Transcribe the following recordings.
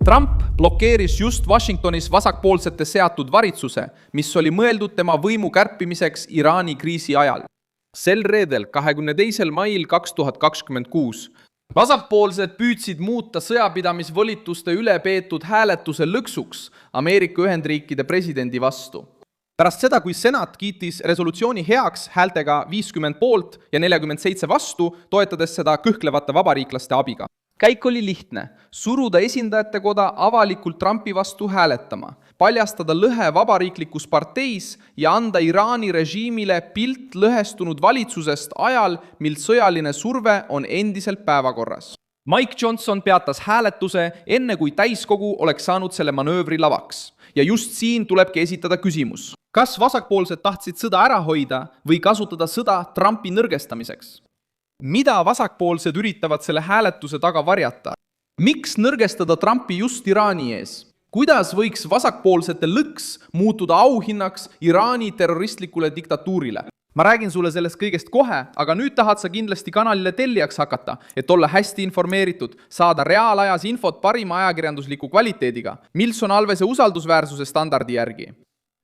Trump blokeeris just Washingtonis vasakpoolsete seatud varitsuse, mis oli mõeldud tema võimu kärpimiseks Iraani kriisi ajal. Sel reedel, 22. mail 2026, vasakpoolsed püüdsid muuta sõjapidamisvolituste üle peetud hääletuse lõksuks Ameerika Ühendriikide presidendi vastu. Pärast seda, kui senat kiitis resolutsiooni heaks häältega 50 poolt ja 47 vastu, toetades seda kõhklevate vabariiklaste abiga. Käik oli lihtne, suruda esindajate koda avalikult Trumpi vastu hääletama, paljastada lõhe vabariiklikus parteis ja anda Iraani režiimile pilt lõhestunud valitsusest ajal, mil sõjaline surve on endiselt päevakorras. Mike Johnson peatas hääletuse enne kui täiskogu oleks saanud selle manöövri lavaks. Ja just siin tulebki esitada küsimus. Kas vasakpoolsed tahtsid sõda ära hoida või kasutada sõda Trumpi nõrgestamiseks? Mida vasakpoolsed üritavad selle hääletuse taga varjata? Miks nõrgestada Trumpi just Iraani ees? Kuidas võiks vasakpoolsete lõks muutuda auhinnaks Iraani terroristlikule diktatuurile? Ma räägin sulle sellest kõigest kohe, aga nüüd tahad sa kindlasti kanalile tellijaks hakata, et olla hästi informeeritud, saada reaalajas infot parima ajakirjandusliku kvaliteediga, Milson Alvese usaldusväärsuse standardi järgi.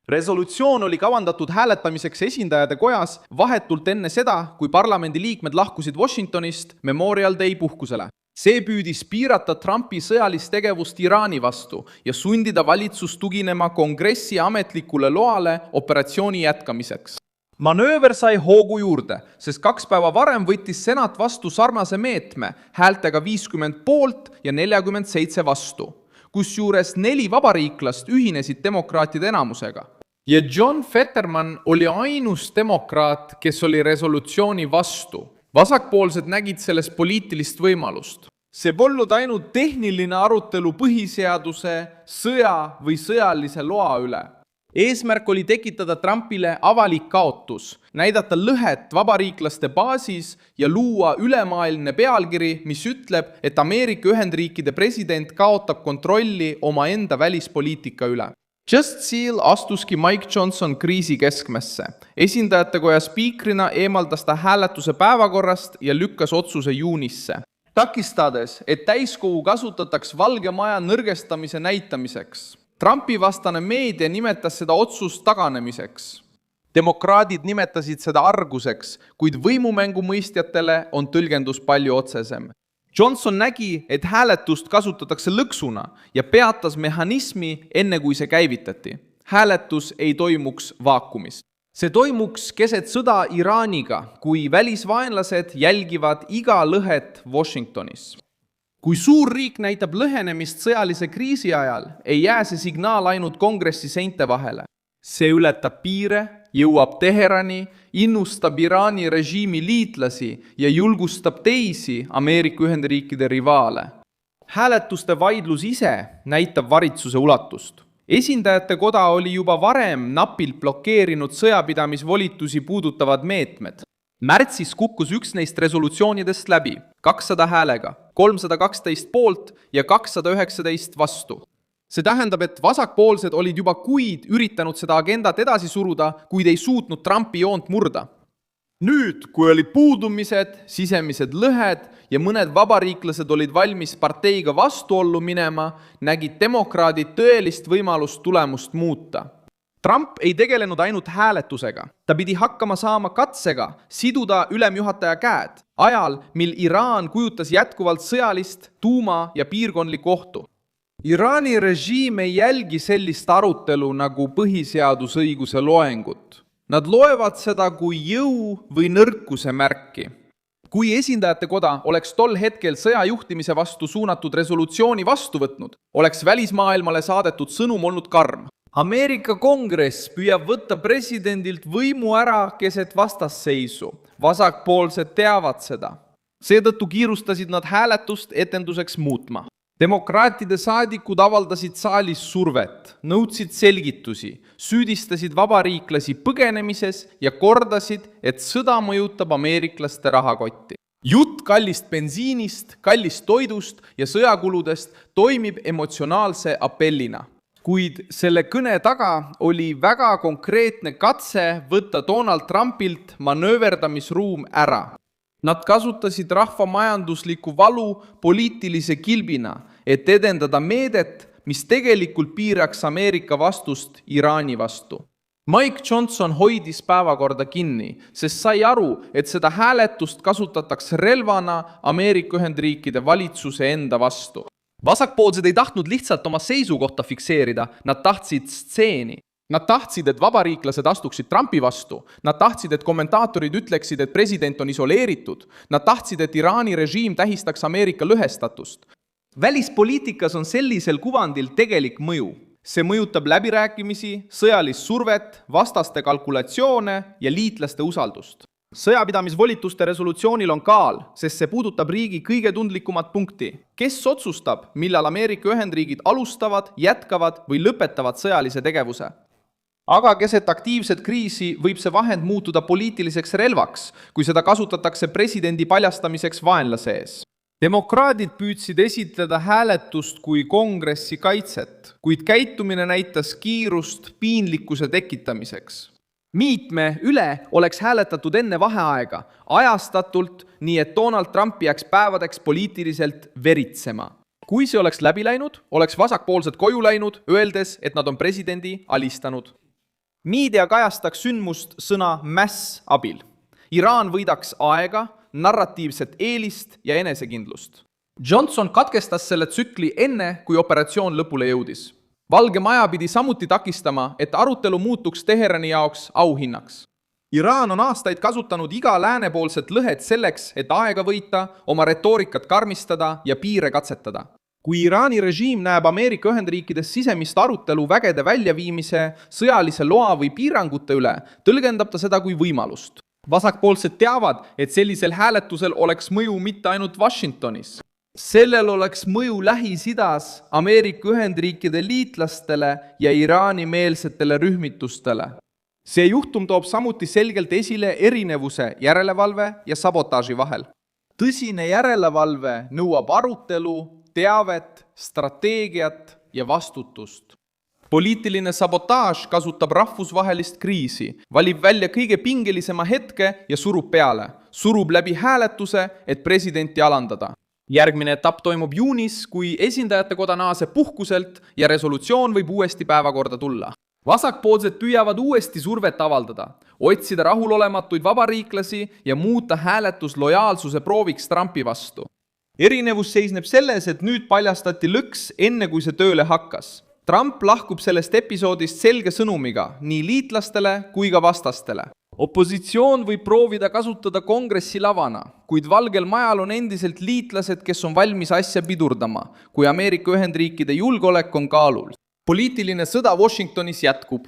Resolutsioon oli kavandatud hääletamiseks esindajate kojas vahetult enne seda, kui parlamendi liikmed lahkusid Washingtonist Memorial Day puhkusele. See püüdis piirata Trumpi sõjalist tegevust Iraani vastu ja sundida valitsus tuginema kongressi ametlikule loale operatsiooni jätkamiseks. Manööver sai hoogu juurde, sest 2 päeva varem võttis senat vastu sarnase meetme häältega 50 poolt ja 47 vastu, kusjuures 4 vabariiklast ühinesid demokraatide enamusega. Ja John Fetterman oli ainus demokraat, kes oli resolutsiooni vastu. Vasakpoolsed nägid selles poliitilist võimalust. See polnud ainult tehniline arutelu põhiseaduse, sõja või sõjalise loa üle. Eesmärk oli tekitada Trumpile avalik kaotus, näidata lõhet vabariiklaste baasis ja luua ülemaailmne pealkiri, mis ütleb, et Ameerika Ühendriikide president kaotab kontrolli omaenda välispoliitika üle. Just Seal astuski Mike Johnson kriisi keskmesse. Esindajatekoja spiikrina eemaldas ta hääletuse päevakorrast ja lükkas otsuse juunisse. Takistades, et täiskogu kasutataks Valge Maja nõrgestamise näitamiseks. Trumpi vastane meedia nimetas seda otsust taganemiseks. Demokraadid nimetasid seda arguseks, kuid võimumängu mõistjatele on tõlgendus palju otsesem. Johnson nägi, et hääletust kasutatakse lõksuna ja peatas mehhanismi enne kui see käivitati. Hääletus ei toimuks vaakumis. See toimuks keset sõda Iraaniga, kui välisvaenlased jälgivad iga lõhet Washingtonis. Kui suur riik näitab lõhenemist sõjalise kriisi ajal, ei jää see signaal ainult kongressi seinte vahele. See ületab piire, jõuab Teherani, innustab Iraani režiimi liitlasi ja julgustab teisi Ameerika Ühendriikide rivaale. Hääletuste vaidlus ise näitab varitsuse ulatust. Esindajate koda oli juba varem napilt blokeerinud sõjapidamisvolitusi puudutavad meetmed. Märtsis kukkus üks neist resolutsioonidest läbi, 200 häälega, 312 poolt ja 219 vastu. See tähendab, et vasakpoolsed olid juba kuid üritanud seda agendat edasi suruda, kuid ei suutnud Trumpi joont murda. Nüüd, kui olid puudumised, sisemised lõhed ja mõned vabariiklased olid valmis parteiga vastuollu minema, nägid demokraadid tõelist võimalust tulemust muuta. Trump ei tegelenud ainult hääletusega. Ta pidi hakkama saama katsega siduda ülemjuhataja käed, ajal, mil Iraan kujutas jätkuvalt sõjalist, tuuma ja piirkondlikku ohtu. Iraani režiim ei jälgi sellist arutelu nagu põhiseadusõiguse loengut. Nad loevad seda kui jõu või nõrkuse märki. Kui esindajate koda oleks tol hetkel sõjajuhtimise vastu suunatud resolutsiooni vastu võtnud, oleks välismaailmale saadetud sõnum olnud karm. Ameerika kongress püüab võtta presidendilt võimu ära keset vastasseisu. Vasakpoolsed teavad seda. Seetõttu kiirustasid nad hääletust etenduseks muutma. Demokraatide saadikud avaldasid saalis survet, nõudsid selgitusi, süüdistasid vabariiklasi põgenemises ja kordasid, et sõda mõjutab ameeriklaste rahakotti. Jutt kallist bensiinist, kallist toidust ja sõjakuludest toimib emotsionaalse appellina. Kuid selle kõne taga oli väga konkreetne katse võtta Donald Trumpilt manööverdamisruum ära. Nad kasutasid rahva majandusliku valu poliitilise kilbina, et edendada meedet, mis tegelikult piiraks Ameerika vastust Iraani vastu. Mike Johnson hoidis päevakorda kinni, sest sai aru, et seda hääletust kasutatakse relvana Ameerika Ühendriikide valitsuse enda vastu. Vasakpoolsed ei tahtnud lihtsalt oma seisukohta fikseerida, nad tahtsid stseeni. Nad tahtsid, et vabariiklased astuksid Trumpi vastu. Nad tahtsid, et kommentaatorid ütleksid, et president on isoleeritud. Nad tahtsid, et Iraani režiim tähistaks Ameerika lõhestatust. Välispoliitikas on sellisel kuvandil tegelik mõju. See mõjutab läbirääkimisi, sõjalist survet, vastaste kalkulatsioone ja liitlaste usaldust. Sõjapidamisvolituste resolutsioonil on kaal, sest see puudutab riigi kõige tundlikumat punkti. Kes otsustab, millal Ameerika Ühendriigid alustavad, jätkavad või lõpetavad sõjalise tegevuse? Aga keset aktiivset kriisi võib see vahend muutuda poliitiliseks relvaks, kui seda kasutatakse presidendi paljastamiseks vaenlase ees. Demokraadid püüdsid esitleda hääletust kui kongressi kaitset, kuid käitumine näitas kiirust piinlikkuse tekitamiseks. Miitme üle oleks hääletatud enne vaheaega, ajastatult, nii et Donald Trump jääks päevadeks poliitiliselt veritsema. Kui see oleks läbi läinud, oleks vasakpoolsed koju läinud, öeldes, et nad on presidendi alistanud. Meedia kajastaks sündmust sõna mass abil. Iraan võidaks aega, narratiivset eelist ja enesekindlust. Johnson katkestas selle tsükli enne, kui operatsioon lõpule jõudis. Valge Maja pidi samuti takistama, et arutelu muutuks Teherani jaoks auhinnaks. Iraan on aastaid kasutanud iga läänepoolset lõhet selleks, et aega võita, oma retoorikat karmistada ja piire katsetada. Kui Iraani režiim näeb Ameerika Ühendriikides sisemist arutelu vägede väljaviimise, sõjalise loa või piirangute üle, tõlgendab ta seda kui võimalust. Vasakpoolsed teavad, et sellisel hääletusel oleks mõju mitte ainult Washingtonis. Sellel oleks mõju Lähis-Idas, Ameerika Ühendriikide liitlastele ja Iraani-meelsetele rühmitustele. See juhtum toob samuti selgelt esile erinevuse järelevalve ja sabotaaži vahel. Tõsine järelevalve nõuab arutelu, teavet, strateegiat ja vastutust. Poliitiline sabotaaž kasutab rahvusvahelist kriisi, valib välja kõige pingelisema hetke ja surub peale. Surub läbi hääletuse, et presidenti alandada. Järgmine etapp toimub juunis, kui esindajate koda naaseb puhkuselt ja resolutsioon võib uuesti päevakorda tulla. Vasakpoolsed püüavad uuesti survet avaldada, otsida rahulolematuid vabariiklasi ja muuta hääletus lojaalsuse prooviks Trumpi vastu. Erinevus seisneb selles, et nüüd paljastati lõks enne, kui see tööle hakkas. Trump lahkub sellest episoodist selge sõnumiga nii liitlastele kui ka vastastele. Opositsioon võib proovida kasutada kongressi lavana, kuid Valgel Majal on endiselt liitlased, kes on valmis asja pidurdama, kui Ameerika Ühendriikide julgeolek on kaalul. Poliitiline sõda Washingtonis jätkub,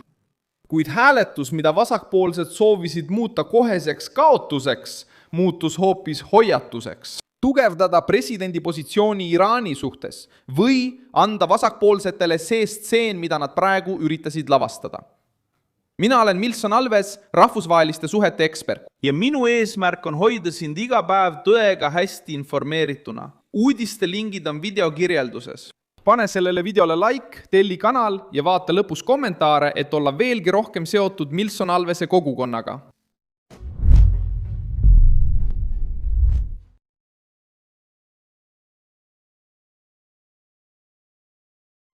kuid hääletus, mida vasakpoolsed soovisid muuta koheseks kaotuseks, muutus hoopis hoiatuseks. Tugevdada presidendi positsiooni Iraani suhtes või anda vasakpoolsetele see stseen, mida nad praegu üritasid lavastada. Mina olen Milson Alves, rahvusvaheliste suhete ekspert. Ja minu eesmärk on hoida sind iga päev tõega hästi informeerituna. Uudiste lingid on videokirjelduses. Pane sellele videole like, telli kanal ja vaata lõpus kommentaare, et olla veelgi rohkem seotud Milson Alvese kogukonnaga.